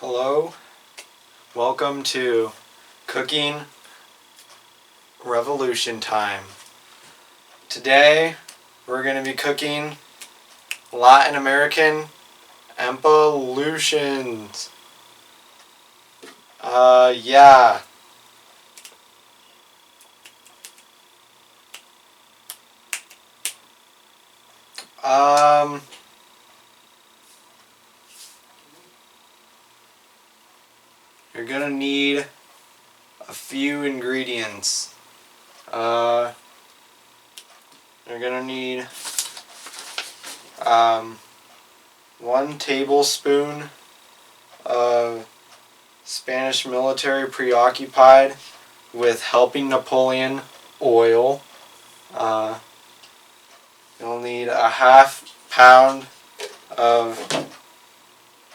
Hello, welcome to Cooking Revolution Time. Today we're going to be cooking Latin American evolutions. Yeah. You're gonna need a few ingredients. You're gonna need 1 tablespoon of Spanish military preoccupied with helping Napoleon oil. You'll need a half pound of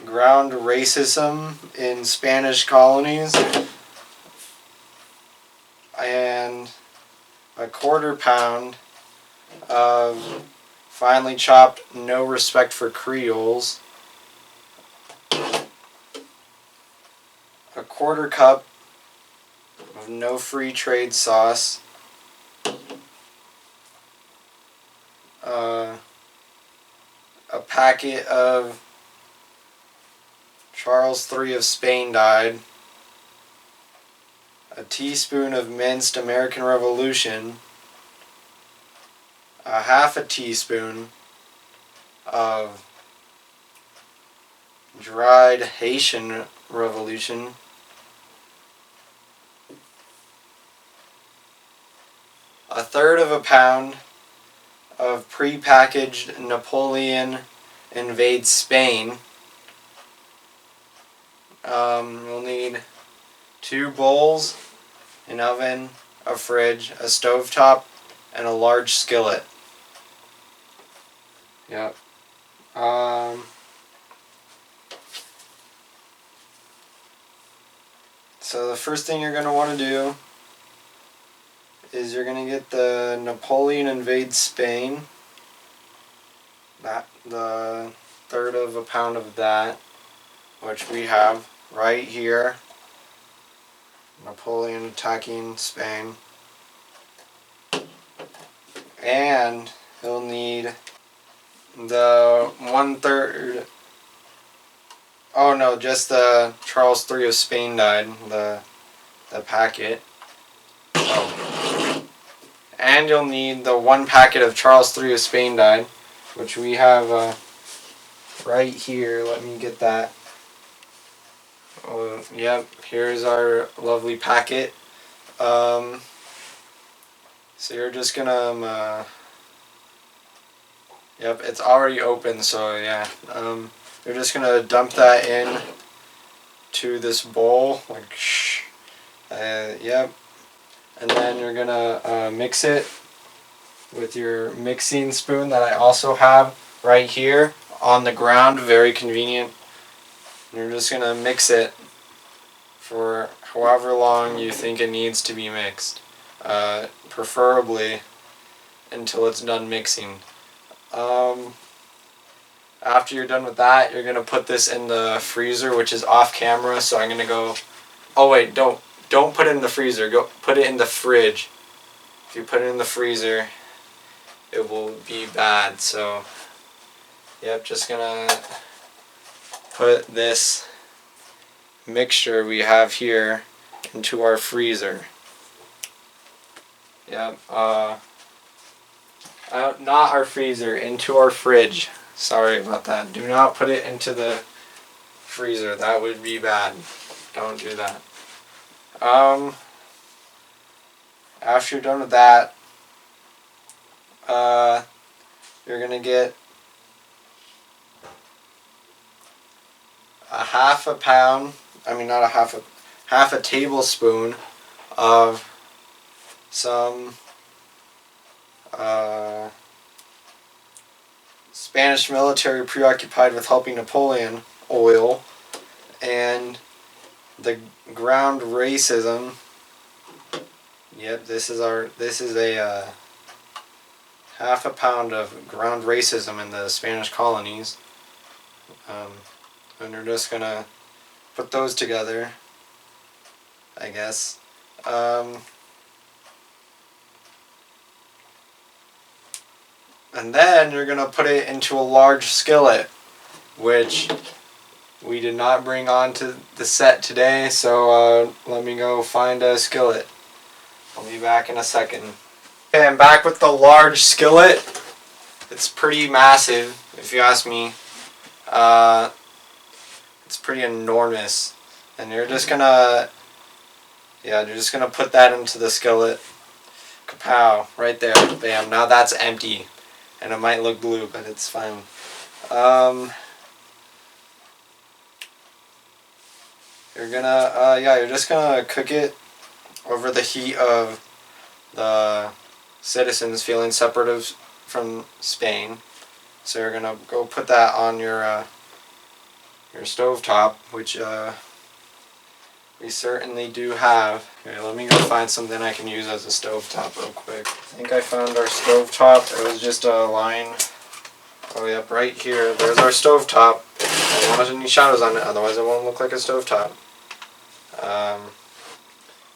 ground racism in Spanish colonies and a 1/4 pound of finely chopped no respect for Creoles, a 1/4 cup of no free trade sauce, a packet of Charles III of Spain died, a teaspoon of minced American Revolution, a half a teaspoon of dried Haitian Revolution, a 1/3 of a pound of pre-packaged Napoleon invades Spain. You'll need 2 bowls, an oven, a fridge, a stovetop, and a large skillet. Yep. So the first thing you're going to want to do is you're going to get the Napoleon invades Spain, the 1/3 of a pound of that, which we have right here. Napoleon attacking Spain. And he'll need the 1/3. Oh no, just the Charles III of Spain died, the packet. Oh. And you'll need the 1 packet of Charles III of Spain died, which we have right here. Let me get that. Oh, yep, here's our lovely packet. So you're just gonna, yep, it's already open, so yeah. You're just gonna dump that in to this bowl, like yep. And then you're gonna mix it with your mixing spoon that I also have right here on the ground, very convenient. You're just gonna mix it for however long you think it needs to be mixed, preferably until it's done mixing. After you're done with that, you're gonna put this in the freezer, which is off camera. So I'm gonna go. Oh wait, don't put it in the freezer. Go put it in the fridge. If you put it in the freezer, it will be bad. So, yep, just gonna put this mixture we have here into our freezer. Yep. Not our freezer, into our fridge. Sorry about that. Do not put it into the freezer. That would be bad. Don't do that. After you're done with that, you're gonna get a half a pound. I mean, not a half a tablespoon of some Spanish military preoccupied with helping Napoleon oil, and the ground racism. Yep, this is a half a pound of ground racism in the Spanish colonies. And you're just gonna put those together, I guess. And then you're going to put it into a large skillet, which we did not bring onto the set today, so let me go find a skillet. I'll be back in a second. Okay, I'm back with the large skillet. It's pretty massive, if you ask me. It's pretty enormous. And you're just gonna put that into the skillet. Kapow, right there. Bam, now that's empty. And it might look blue, but it's fine. You're just gonna cook it over the heat of the citizens feeling separate from Spain. So you're gonna go put that on your stovetop, which we certainly do have. Okay, let me go find something I can use as a stovetop real quick. I think I found our stovetop. It was just a line. Oh yep, right here. There's our stovetop. I don't want any shadows on it, otherwise it won't look like a stovetop.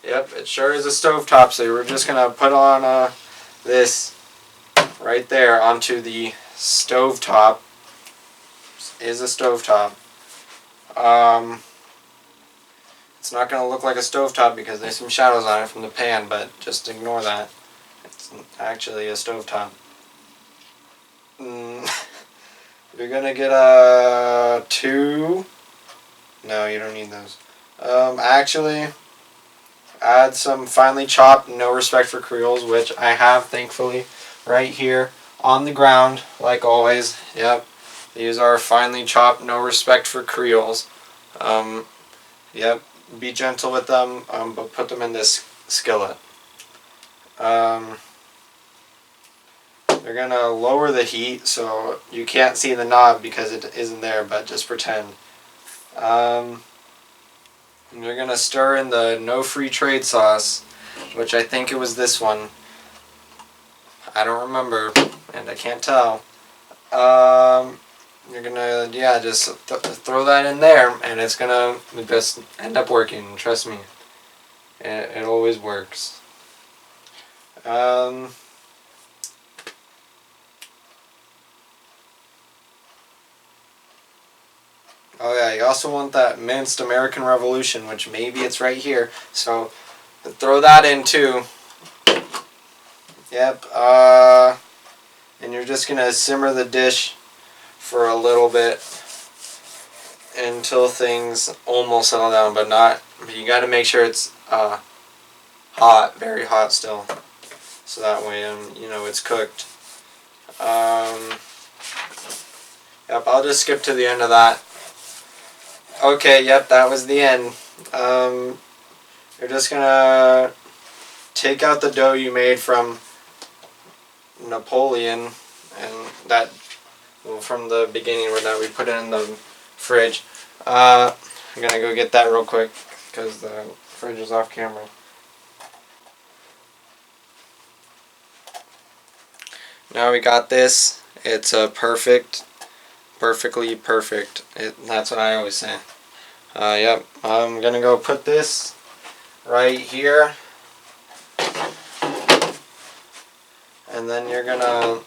Yep, it sure is a stovetop, so we're just going to put on this right there onto the stovetop. Is a stovetop. It's not going to look like a stovetop because there's some shadows on it from the pan, but just ignore that. It's actually a stovetop. You're going to get 2. No, you don't need those. Actually, add some finely chopped No Respect for Creoles, which I have, thankfully, right here on the ground, like always. Yep, these are finely chopped No Respect for Creoles. Yep, be gentle with them, but put them in this skillet. They're gonna lower the heat so you can't see the knob because it isn't there, but just pretend. And you're gonna stir in the No Free Trade sauce, which I think it was this one. I don't remember, and I can't tell. You're gonna, just throw that in there, and it's gonna just end up working. Trust me, it always works. Oh yeah, you also want that minced American Revolution, which maybe it's right here. So throw that in too. Yep. And you're just gonna simmer the dish for a little bit until things almost settle down, but you got to make sure it's hot, very hot still, so that way it's cooked. Yep. I'll just skip to the end of that. Okay, yep, that was the end. You're just gonna take out the dough you made from Napoleon, and from the beginning where we put it in the fridge. I'm gonna go get that real quick because the fridge is off camera. Now we got this. It's perfectly perfect. That's what I always say. Yep, I'm gonna go put this right here, and then you're gonna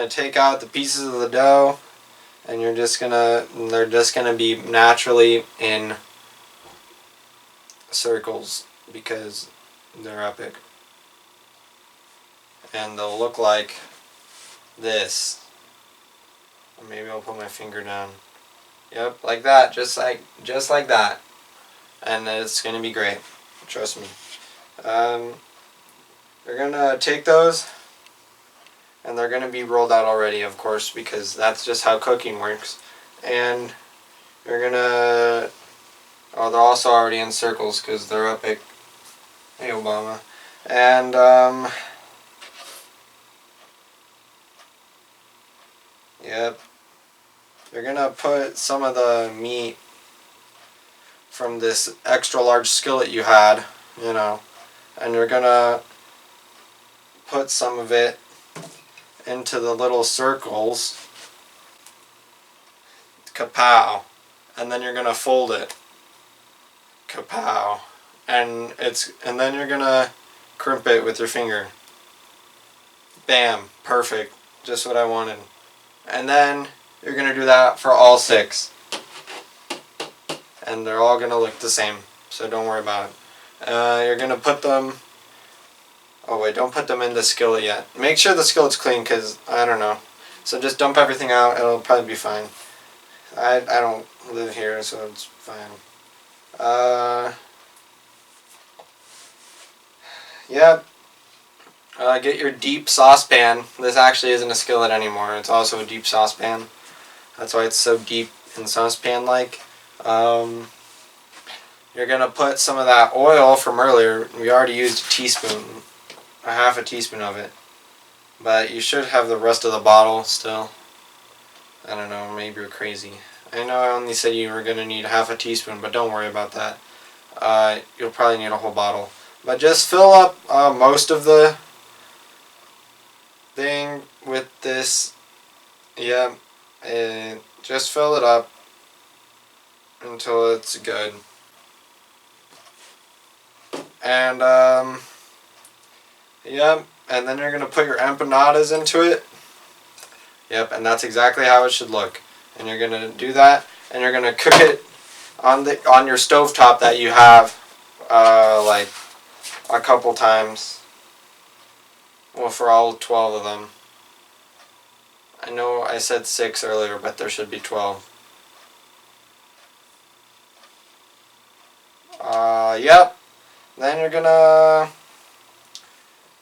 take out the pieces of the dough, and they're just gonna be naturally in circles because they're epic. And they'll look like this. Or maybe I'll put my finger down. Yep, like that, just like that. And it's gonna be great. Trust me. We're gonna take those, and they're gonna be rolled out already, of course, because that's just how cooking works. And you're gonna they're also already in circles because they're epic. Hey, Obama. And yep. You're gonna put some of the meat from this extra large skillet you had, and you're gonna put some of it into the little circles kapow, and then you're gonna fold it, kapow, and then you're gonna crimp it with your finger. Bam, perfect, just what I wanted. And then you're gonna do that for all 6, and they're all gonna look the same, so don't worry about it. You're gonna put them. Oh wait, don't put them in the skillet yet. Make sure the skillet's clean, because I don't know. So just dump everything out, it'll probably be fine. I don't live here, so it's fine. Yep. Get your deep saucepan. This actually isn't a skillet anymore. It's also a deep saucepan. That's why it's so deep and saucepan-like. You're going to put some of that oil from earlier. We already used a teaspoon. A half a teaspoon of it. But you should have the rest of the bottle still. I don't know, maybe you're crazy. I know I only said you were going to need half a teaspoon, but don't worry about that. You'll probably need a whole bottle. But just fill up most of the thing with this. Yeah, just fill it up until it's good. And yep, and then you're gonna put your empanadas into it. Yep, and that's exactly how it should look. And you're gonna do that, and you're gonna cook it on your stovetop that you have, like a couple times. Well, for all 12 of them. I know I said 6 earlier, but there should be 12. Yep. Then you're gonna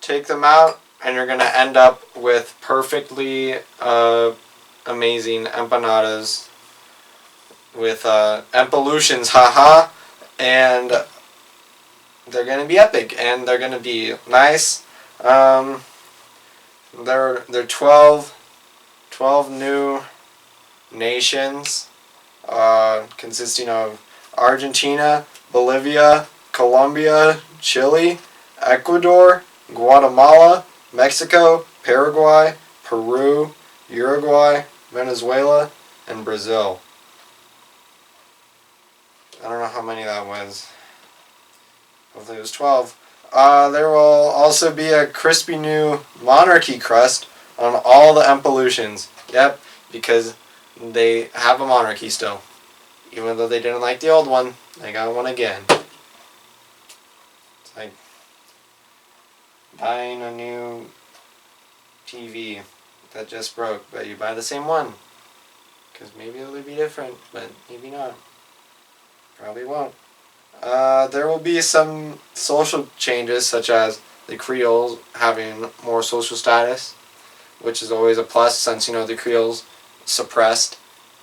take them out, and you're gonna end up with perfectly amazing empanadas with empolutions, haha, and they're gonna be epic, and they're gonna be nice. They're 12 new nations, consisting of Argentina, Bolivia, Colombia, Chile, Ecuador, Guatemala, Mexico, Paraguay, Peru, Uruguay, Venezuela, and Brazil. I don't know how many that was. Hopefully it was 12. There will also be a crispy new monarchy crust on all the empolutions. Yep, because they have a monarchy still. Even though they didn't like the old one, they got one again. It's like buying a new TV that just broke, but you buy the same one. Because maybe it'll be different, but maybe not. Probably won't. There will be some social changes, such as the Creoles having more social status, which is always a plus, since, you know, the Creoles suppressed,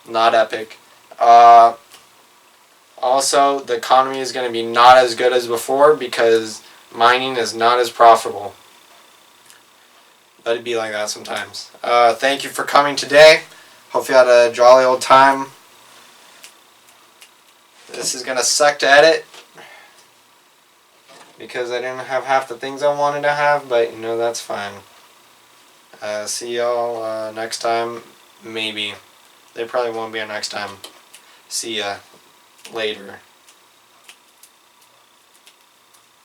not epic. Also, the economy is going to be not as good as before, because mining is not as profitable. But it'd be like that sometimes. Thank you for coming today. Hope you had a jolly old time. This is going to suck to edit, because I didn't have half the things I wanted to have, but, you know, that's fine. See y'all next time. Maybe. There probably won't be a next time. See ya later.